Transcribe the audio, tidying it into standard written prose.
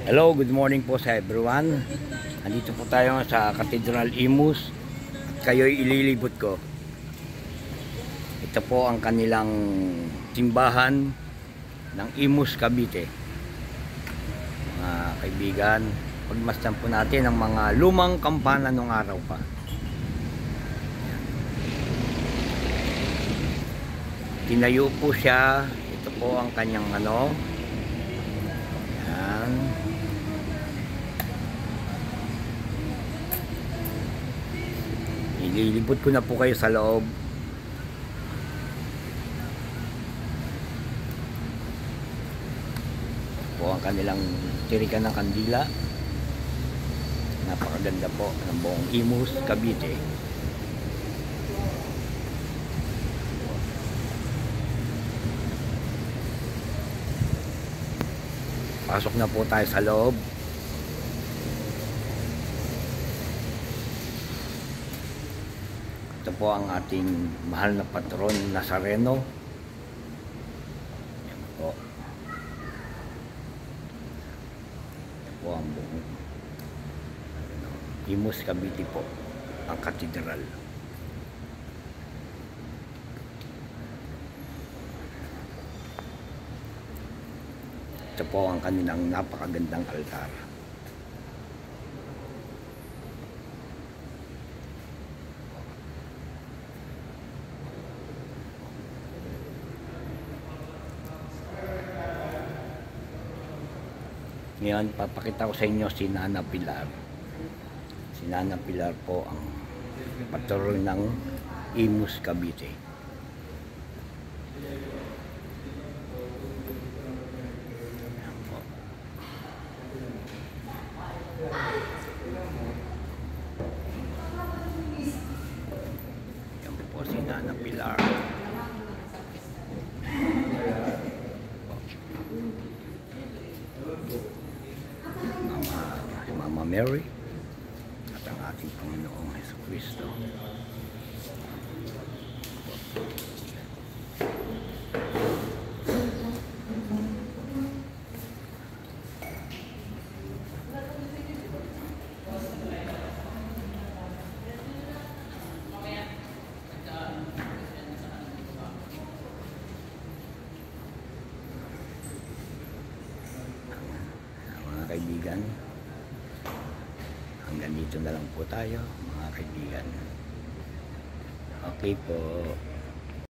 Hello, good morning po sa everyone. Andito po tayo sa Cathedral Imus. Kayo'y ililibot ko. Ito po ang kanilang simbahan ng Imus, Cavite. Mga kaibigan, pagmasdan po natin ang mga lumang kampana nung araw pa. Tinayo po siya. Ito po ang kanyang ano. Yan. Ililibot ko na po kayo sa loob. Po ang kanilang tirikan ng kandila. Napakaganda po ng buong Imus, Cavite. Pasok na po tayo sa loob. Ito po ang ating mahal na patron, Nazareno. Yan po. Ito po ang buong Imus, Cavite po, ang katedral. Ito po ang kanilang napakagandang altar. Ngayon, papakita ko sa inyo si Nana Pilar. Si Nana Pilar po ang patron ng Imus, Cavite. Yan po. Yan po si Nana Pilar. Mama Mary at ang ating Panginoong Jesucristo. Mga kaibigan, hanggang dito na lang po tayo, mga kaibigan. Okay po.